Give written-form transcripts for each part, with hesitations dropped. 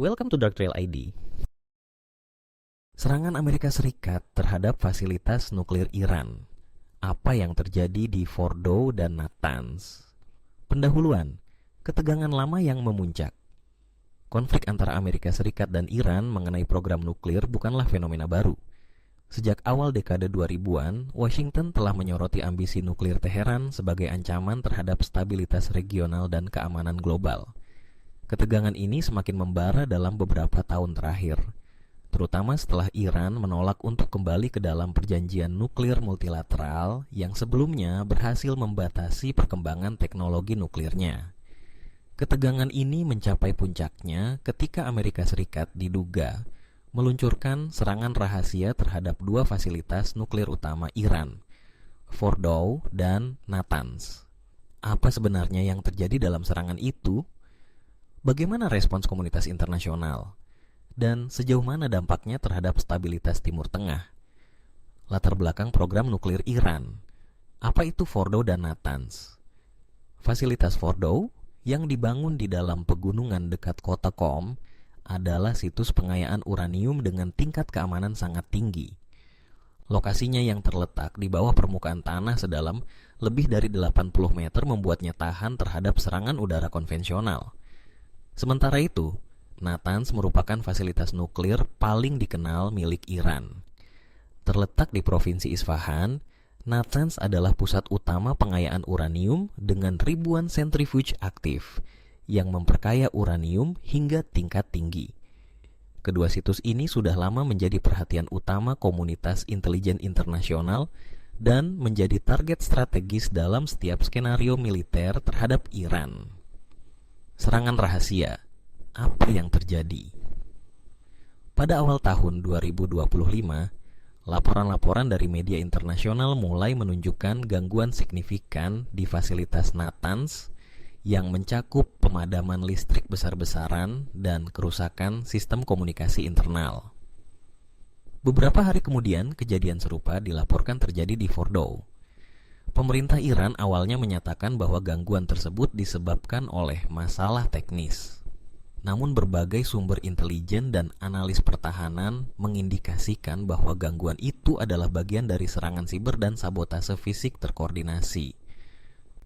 Welcome to Dark Trail ID. Serangan Amerika Serikat terhadap fasilitas nuklir Iran. Apa yang terjadi di Fordow dan Natanz? Pendahuluan, ketegangan lama yang memuncak. Konflik antara Amerika Serikat dan Iran mengenai program nuklir bukanlah fenomena baru. Sejak awal dekade 2000-an, Washington telah menyoroti ambisi nuklir Teheran sebagai ancaman terhadap stabilitas regional dan keamanan global. Ketegangan ini semakin membara dalam beberapa tahun terakhir, terutama setelah Iran menolak untuk kembali ke dalam perjanjian nuklir multilateral yang sebelumnya berhasil membatasi perkembangan teknologi nuklirnya. Ketegangan ini mencapai puncaknya ketika Amerika Serikat diduga meluncurkan serangan rahasia terhadap dua fasilitas nuklir utama Iran, Fordow dan Natanz. Apa sebenarnya yang terjadi dalam serangan itu? Bagaimana respons komunitas internasional? Dan sejauh mana dampaknya terhadap stabilitas Timur Tengah? Latar belakang program nuklir Iran. Apa itu Fordow dan Natanz? Fasilitas Fordow yang dibangun di dalam pegunungan dekat kota Qom adalah situs pengayaan uranium dengan tingkat keamanan sangat tinggi. Lokasinya yang terletak di bawah permukaan tanah sedalam lebih dari 80 meter membuatnya tahan terhadap serangan udara konvensional. Sementara itu, Natanz merupakan fasilitas nuklir paling dikenal milik Iran. Terletak di Provinsi Isfahan, Natanz adalah pusat utama pengayaan uranium dengan ribuan sentrifuge aktif yang memperkaya uranium hingga tingkat tinggi. Kedua situs ini sudah lama menjadi perhatian utama komunitas intelijen internasional dan menjadi target strategis dalam setiap skenario militer terhadap Iran. Serangan rahasia. Apa yang terjadi? Pada awal tahun 2025, laporan-laporan dari media internasional mulai menunjukkan gangguan signifikan di fasilitas Natanz yang mencakup pemadaman listrik besar-besaran dan kerusakan sistem komunikasi internal. Beberapa hari kemudian, kejadian serupa dilaporkan terjadi di Fordow. Pemerintah Iran awalnya menyatakan bahwa gangguan tersebut disebabkan oleh masalah teknis. Namun berbagai sumber intelijen dan analis pertahanan mengindikasikan bahwa gangguan itu adalah bagian dari serangan siber dan sabotase fisik terkoordinasi.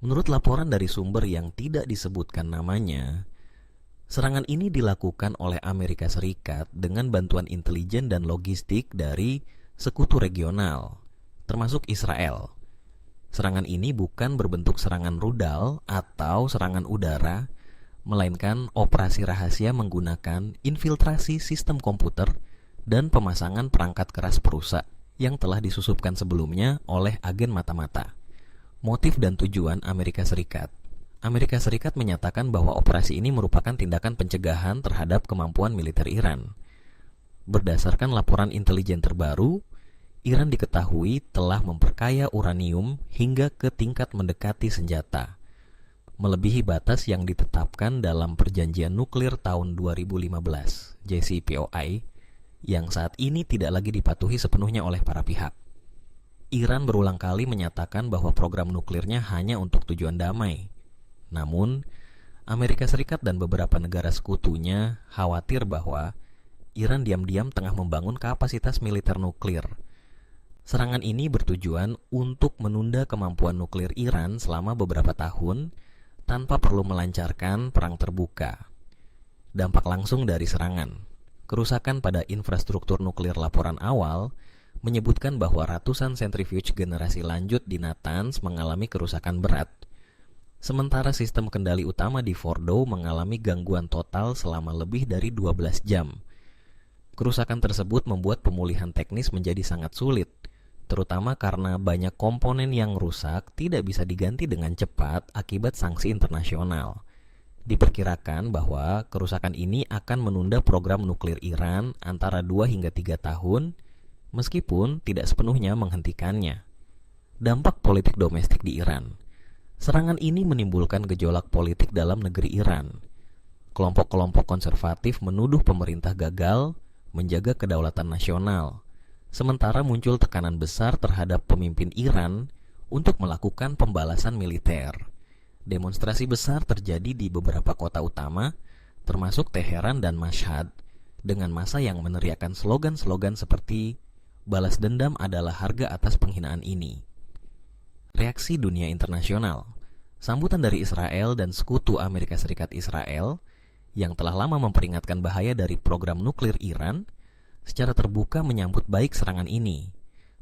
Menurut laporan dari sumber yang tidak disebutkan namanya, serangan ini dilakukan oleh Amerika Serikat dengan bantuan intelijen dan logistik dari sekutu regional, termasuk Israel. Serangan ini bukan berbentuk serangan rudal atau serangan udara, melainkan operasi rahasia menggunakan infiltrasi sistem komputer dan pemasangan perangkat keras perusak yang telah disusupkan sebelumnya oleh agen mata-mata. Motif dan tujuan Amerika Serikat. Amerika Serikat menyatakan bahwa operasi ini merupakan tindakan pencegahan terhadap kemampuan militer Iran. Berdasarkan laporan intelijen terbaru, Iran diketahui telah memperkaya uranium hingga ke tingkat mendekati senjata, melebihi batas yang ditetapkan dalam perjanjian nuklir tahun 2015 JCPOA yang saat ini tidak lagi dipatuhi sepenuhnya oleh para pihak. Iran berulang kali menyatakan bahwa program nuklirnya hanya untuk tujuan damai. Namun, Amerika Serikat dan beberapa negara sekutunya khawatir bahwa Iran diam-diam tengah membangun kapasitas militer nuklir. Serangan ini bertujuan untuk menunda kemampuan nuklir Iran selama beberapa tahun tanpa perlu melancarkan perang terbuka. Dampak langsung dari serangan. Kerusakan pada infrastruktur nuklir. Laporan awal menyebutkan bahwa ratusan sentrifuge generasi lanjut di Natanz mengalami kerusakan berat. Sementara sistem kendali utama di Fordow mengalami gangguan total selama lebih dari 12 jam. Kerusakan tersebut membuat pemulihan teknis menjadi sangat sulit, terutama karena banyak komponen yang rusak tidak bisa diganti dengan cepat akibat sanksi internasional. Diperkirakan bahwa kerusakan ini akan menunda program nuklir Iran antara 2 hingga 3 tahun, meskipun tidak sepenuhnya menghentikannya. Dampak politik domestik di Iran. Serangan ini menimbulkan gejolak politik dalam negeri Iran. Kelompok-kelompok konservatif menuduh pemerintah gagal menjaga kedaulatan nasional. Sementara muncul tekanan besar terhadap pemimpin Iran untuk melakukan pembalasan militer. Demonstrasi besar terjadi di beberapa kota utama, termasuk Teheran dan Mashhad, dengan massa yang meneriakkan slogan-slogan seperti "balas dendam adalah harga atas penghinaan ini". Reaksi dunia internasional, sambutan dari Israel dan sekutu Amerika Serikat Israel yang telah lama memperingatkan bahaya dari program nuklir Iran, secara terbuka menyambut baik serangan ini.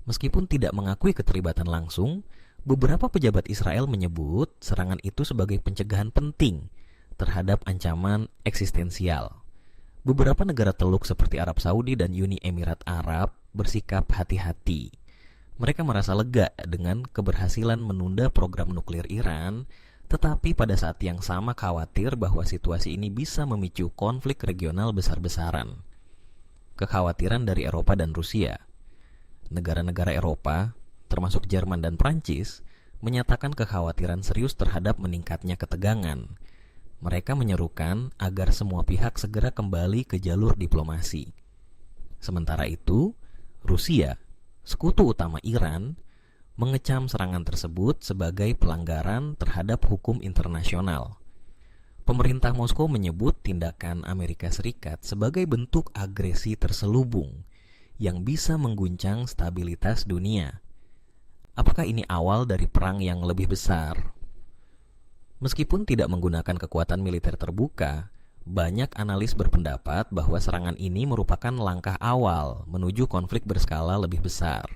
Meskipun tidak mengakui keterlibatan langsung, beberapa pejabat Israel menyebut serangan itu sebagai pencegahan penting terhadap ancaman eksistensial. Beberapa negara Teluk seperti Arab Saudi dan Uni Emirat Arab bersikap hati-hati. Mereka merasa lega dengan keberhasilan menunda program nuklir Iran, tetapi pada saat yang sama khawatir bahwa situasi ini bisa memicu konflik regional besar-besaran. Kekhawatiran dari Eropa dan Rusia. Negara-negara Eropa, termasuk Jerman dan Prancis, menyatakan kekhawatiran serius terhadap meningkatnya ketegangan. Mereka menyerukan agar semua pihak segera kembali ke jalur diplomasi. Sementara itu, Rusia, sekutu utama Iran, mengecam serangan tersebut sebagai pelanggaran terhadap hukum internasional. Pemerintah Moskow menyebut tindakan Amerika Serikat sebagai bentuk agresi terselubung yang bisa mengguncang stabilitas dunia. Apakah ini awal dari perang yang lebih besar? Meskipun tidak menggunakan kekuatan militer terbuka, banyak analis berpendapat bahwa serangan ini merupakan langkah awal menuju konflik berskala lebih besar.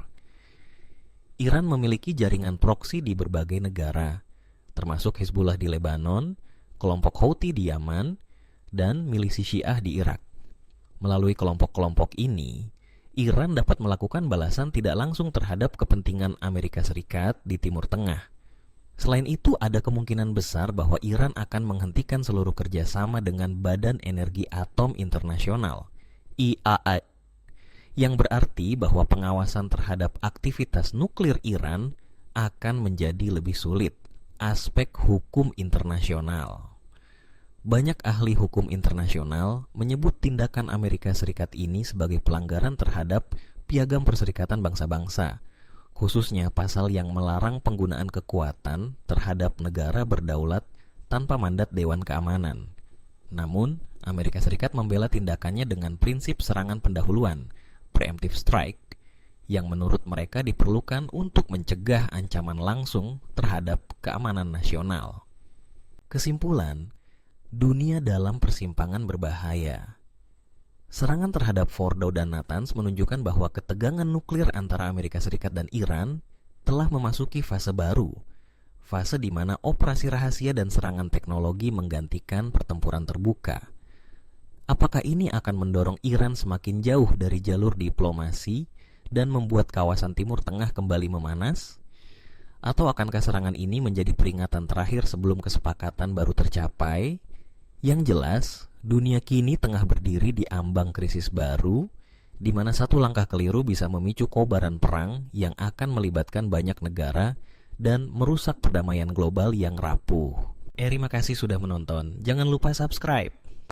Iran memiliki jaringan proksi di berbagai negara, termasuk Hezbollah di Lebanon, kelompok Houthi di Yaman, dan milisi Syiah di Irak. Melalui kelompok-kelompok ini, Iran dapat melakukan balasan tidak langsung terhadap kepentingan Amerika Serikat di Timur Tengah. Selain itu, ada kemungkinan besar bahwa Iran akan menghentikan seluruh kerjasama dengan Badan Energi Atom Internasional, IAEA, yang berarti bahwa pengawasan terhadap aktivitas nuklir Iran akan menjadi lebih sulit. Aspek hukum internasional. Banyak ahli hukum internasional menyebut tindakan Amerika Serikat ini sebagai pelanggaran terhadap Piagam Perserikatan Bangsa-Bangsa, khususnya pasal yang melarang penggunaan kekuatan terhadap negara berdaulat tanpa mandat Dewan Keamanan. Namun, Amerika Serikat membela tindakannya dengan prinsip serangan pendahuluan, preemptive strike, yang menurut mereka diperlukan untuk mencegah ancaman langsung terhadap keamanan nasional. Kesimpulan, dunia dalam persimpangan berbahaya. Serangan terhadap Fordow dan Natanz menunjukkan bahwa ketegangan nuklir antara Amerika Serikat dan Iran telah memasuki fase baru, fase di mana operasi rahasia dan serangan teknologi menggantikan pertempuran terbuka. Apakah ini akan mendorong Iran semakin jauh dari jalur diplomasi dan membuat kawasan Timur Tengah kembali memanas? Atau akankah serangan ini menjadi peringatan terakhir sebelum kesepakatan baru tercapai? Yang jelas, dunia kini tengah berdiri di ambang krisis baru, di mana satu langkah keliru bisa memicu kobaran perang yang akan melibatkan banyak negara dan merusak perdamaian global yang rapuh. Terima kasih sudah menonton. Jangan lupa subscribe.